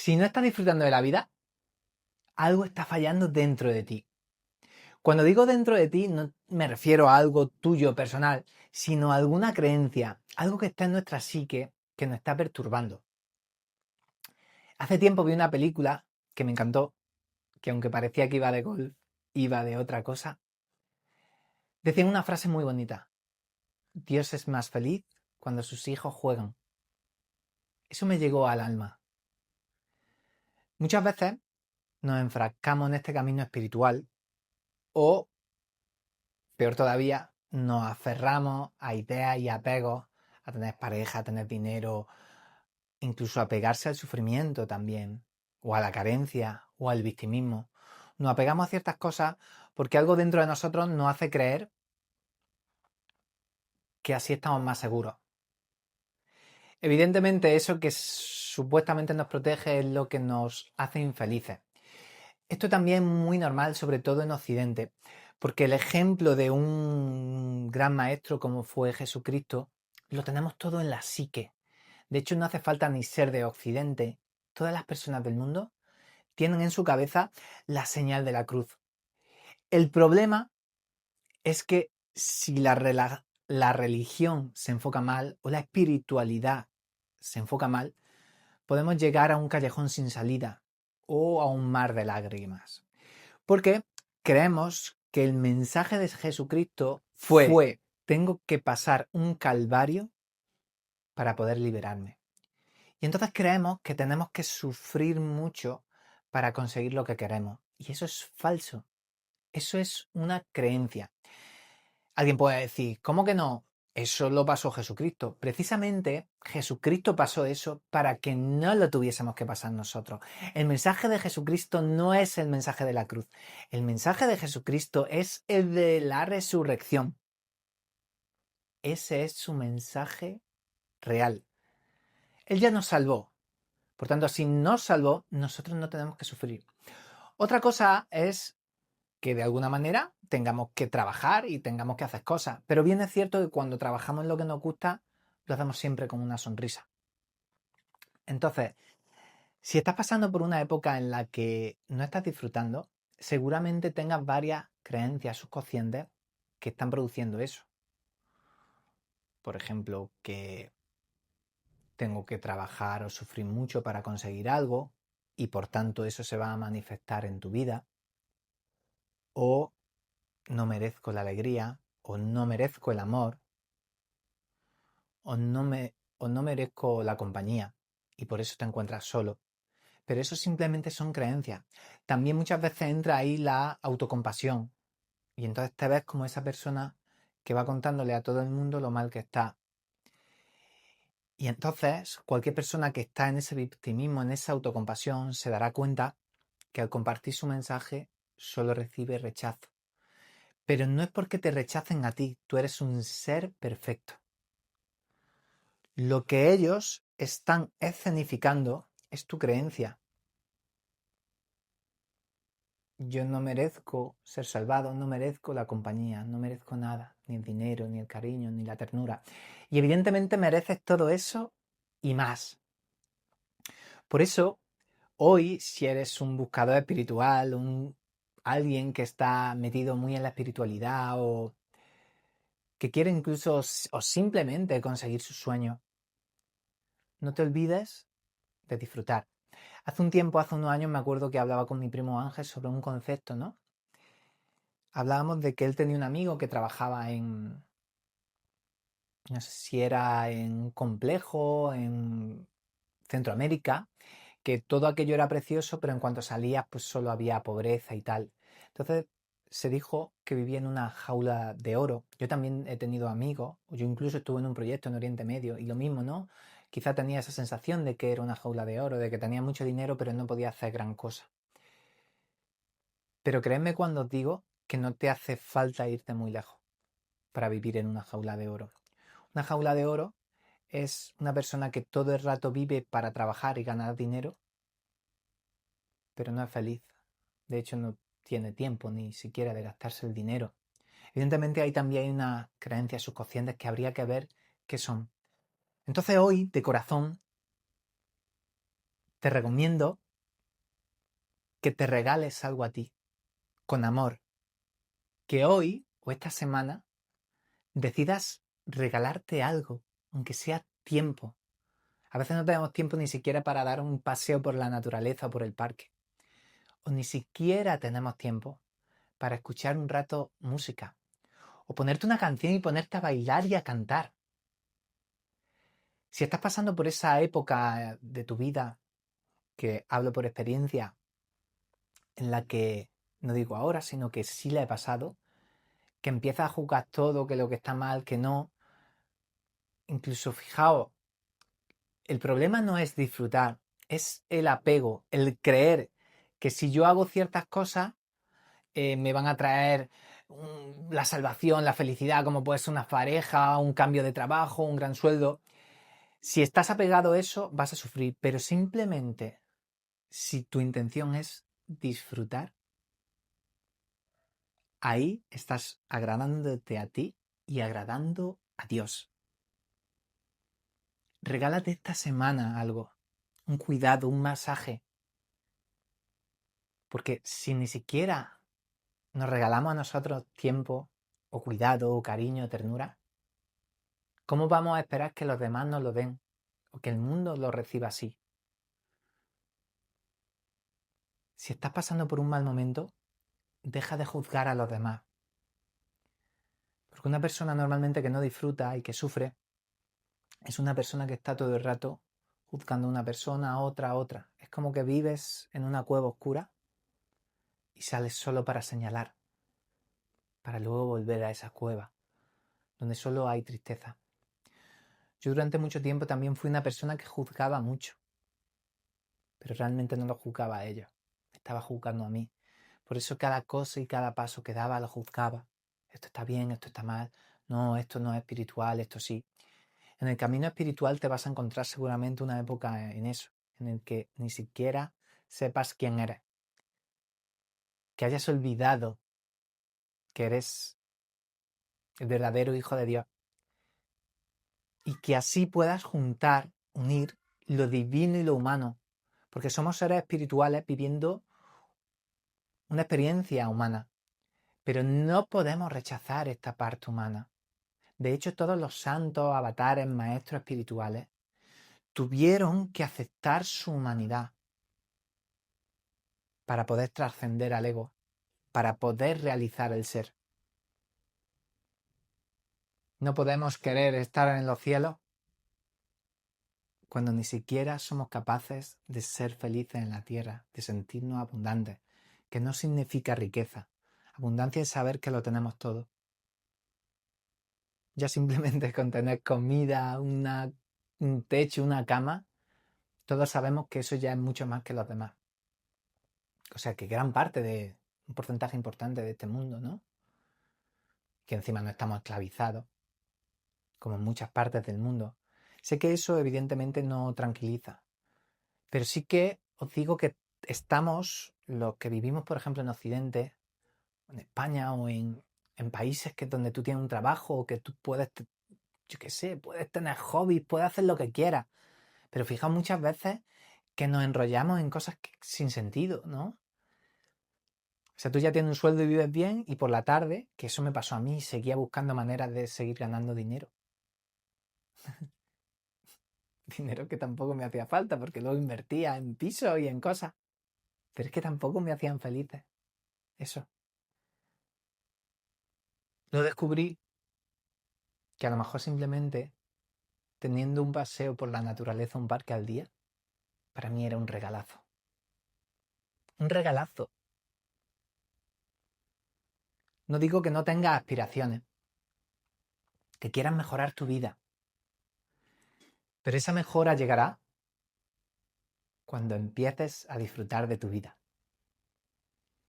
Si no estás disfrutando de la vida, algo está fallando dentro de ti. Cuando digo dentro de ti, no me refiero a algo tuyo personal, sino a alguna creencia, algo que está en nuestra psique que nos está perturbando. Hace tiempo vi una película que me encantó, que aunque parecía que iba de golf, iba de otra cosa. Decían una frase muy bonita: Dios es más feliz cuando sus hijos juegan. Eso me llegó al alma. Muchas veces nos enfrascamos en este camino espiritual o, peor todavía, nos aferramos a ideas y apegos, a tener pareja, a tener dinero, incluso a apegarse al sufrimiento también, o a la carencia, o al victimismo. Nos apegamos a ciertas cosas porque algo dentro de nosotros nos hace creer que así estamos más seguros. Evidentemente, eso que supuestamente nos protege es lo que nos hace infelices. Esto también es muy normal, sobre todo en Occidente, porque el ejemplo de un gran maestro como fue Jesucristo lo tenemos todo en la psique. De hecho, no hace falta ni ser de Occidente. Todas las personas del mundo tienen en su cabeza la señal de la cruz. El problema es que si la religión se enfoca mal o la espiritualidad se enfoca mal, podemos llegar a un callejón sin salida o a un mar de lágrimas. Porque creemos que el mensaje de Jesucristo fue: tengo que pasar un calvario para poder liberarme. Y entonces creemos que tenemos que sufrir mucho para conseguir lo que queremos. Y eso es falso. Eso es una creencia. Alguien puede decir, ¿cómo que no? Eso lo pasó Jesucristo. Precisamente Jesucristo pasó eso para que no lo tuviésemos que pasar nosotros. El mensaje de Jesucristo no es el mensaje de la cruz. El mensaje de Jesucristo es el de la resurrección. Ese es su mensaje real. Él ya nos salvó. Por tanto, si nos salvó, nosotros no tenemos que sufrir. Otra cosa es que de alguna manera tengamos que trabajar y tengamos que hacer cosas. Pero bien es cierto que cuando trabajamos en lo que nos gusta, lo hacemos siempre con una sonrisa. Entonces, si estás pasando por una época en la que no estás disfrutando, seguramente tengas varias creencias subconscientes que están produciendo eso. Por ejemplo, que tengo que trabajar o sufrir mucho para conseguir algo y por tanto eso se va a manifestar en tu vida. O no merezco la alegría, o no merezco el amor, o no merezco la compañía y por eso te encuentras solo. Pero eso simplemente son creencias. También muchas veces entra ahí la autocompasión y entonces te ves como esa persona que va contándole a todo el mundo lo mal que está. Y entonces cualquier persona que está en ese victimismo, en esa autocompasión, se dará cuenta que al compartir su mensaje solo recibe rechazo. Pero no es porque te rechacen a ti, tú eres un ser perfecto. Lo que ellos están escenificando es tu creencia. Yo no merezco ser salvado, no merezco la compañía, no merezco nada, ni el dinero, ni el cariño, ni la ternura. Y evidentemente mereces todo eso y más. Por eso, hoy, si eres un buscador espiritual, alguien que está metido muy en la espiritualidad o que quiere incluso o simplemente conseguir sus sueños, no te olvides de disfrutar. Hace un tiempo, hace unos años, me acuerdo que hablaba con mi primo Ángel sobre un concepto, ¿no? Hablábamos de que él tenía un amigo que trabajaba no sé si era en un complejo, en Centroamérica, que todo aquello era precioso, pero en cuanto salías, pues solo había pobreza y tal. Entonces se dijo que vivía en una jaula de oro. Yo también he tenido amigos, yo incluso estuve en un proyecto en Oriente Medio y lo mismo, ¿no? Quizá tenía esa sensación de que era una jaula de oro, de que tenía mucho dinero, pero no podía hacer gran cosa. Pero créeme cuando os digo que no te hace falta irte muy lejos para vivir en una jaula de oro. Una jaula de oro es una persona que todo el rato vive para trabajar y ganar dinero, pero no es feliz. De hecho, no tiene tiempo ni siquiera de gastarse el dinero. Evidentemente, ahí también hay unas creencias subconscientes que habría que ver qué son. Entonces hoy, de corazón, te recomiendo que te regales algo a ti, con amor. Que hoy o esta semana decidas regalarte algo, aunque sea tiempo. A veces no tenemos tiempo ni siquiera para dar un paseo por la naturaleza o por el parque. O ni siquiera tenemos tiempo para escuchar un rato música. O ponerte una canción y ponerte a bailar y a cantar. Si estás pasando por esa época de tu vida, que hablo por experiencia, en la que, no digo ahora, sino que sí la he pasado, que empiezas a juzgar todo, que lo que está mal, que no. Incluso, fijaos, el problema no es disfrutar, es el apego, el creer que si yo hago ciertas cosas, me van a traer la salvación, la felicidad, como puede ser una pareja, un cambio de trabajo, un gran sueldo. Si estás apegado a eso, vas a sufrir, pero simplemente si tu intención es disfrutar, ahí estás agradándote a ti y agradando a Dios. Regálate esta semana algo, un cuidado, un masaje, porque si ni siquiera nos regalamos a nosotros tiempo o cuidado o cariño o ternura, ¿cómo vamos a esperar que los demás nos lo den o que el mundo lo reciba así? Si estás pasando por un mal momento, deja de juzgar a los demás. Porque una persona normalmente que no disfruta y que sufre es una persona que está todo el rato juzgando a una persona, a otra, a otra. Es como que vives en una cueva oscura y sales solo para señalar, para luego volver a esa cueva, donde solo hay tristeza. Yo durante mucho tiempo también fui una persona que juzgaba mucho, pero realmente no lo juzgaba a ellos, estaba juzgando a mí. Por eso cada cosa y cada paso que daba lo juzgaba. Esto está bien, esto está mal, no, esto no es espiritual, esto sí. En el camino espiritual te vas a encontrar seguramente una época en eso, en el que ni siquiera sepas quién eres, que hayas olvidado que eres el verdadero Hijo de Dios y que así puedas juntar, unir lo divino y lo humano, porque somos seres espirituales viviendo una experiencia humana, pero no podemos rechazar esta parte humana. De hecho, todos los santos, avatares, maestros espirituales tuvieron que aceptar su humanidad para poder trascender al ego, para poder realizar el ser. No podemos querer estar en los cielos cuando ni siquiera somos capaces de ser felices en la tierra, de sentirnos abundantes, que no significa riqueza. Abundancia es saber que lo tenemos todo. Ya simplemente con tener comida, un techo, una cama, todos sabemos que eso ya es mucho más que los demás. O sea, que gran parte de un porcentaje importante de este mundo, ¿no? Que encima no estamos esclavizados, como en muchas partes del mundo. Sé que eso evidentemente no tranquiliza, pero sí que os digo que estamos, los que vivimos, por ejemplo, en Occidente, en España o en países que donde tú tienes un trabajo o que tú puedes, yo qué sé, puedes tener hobbies, puedes hacer lo que quieras, pero fijaos muchas veces que nos enrollamos en cosas sin sentido, ¿no? O sea, tú ya tienes un sueldo y vives bien y por la tarde, que eso me pasó a mí, seguía buscando maneras de seguir ganando dinero. Dinero que tampoco me hacía falta porque luego invertía en pisos y en cosas. Pero es que tampoco me hacían felices. Eso. Lo descubrí que a lo mejor simplemente teniendo un paseo por la naturaleza, un parque al día, para mí era un regalazo. Un regalazo. No digo que no tengas aspiraciones, que quieras mejorar tu vida. Pero esa mejora llegará cuando empieces a disfrutar de tu vida.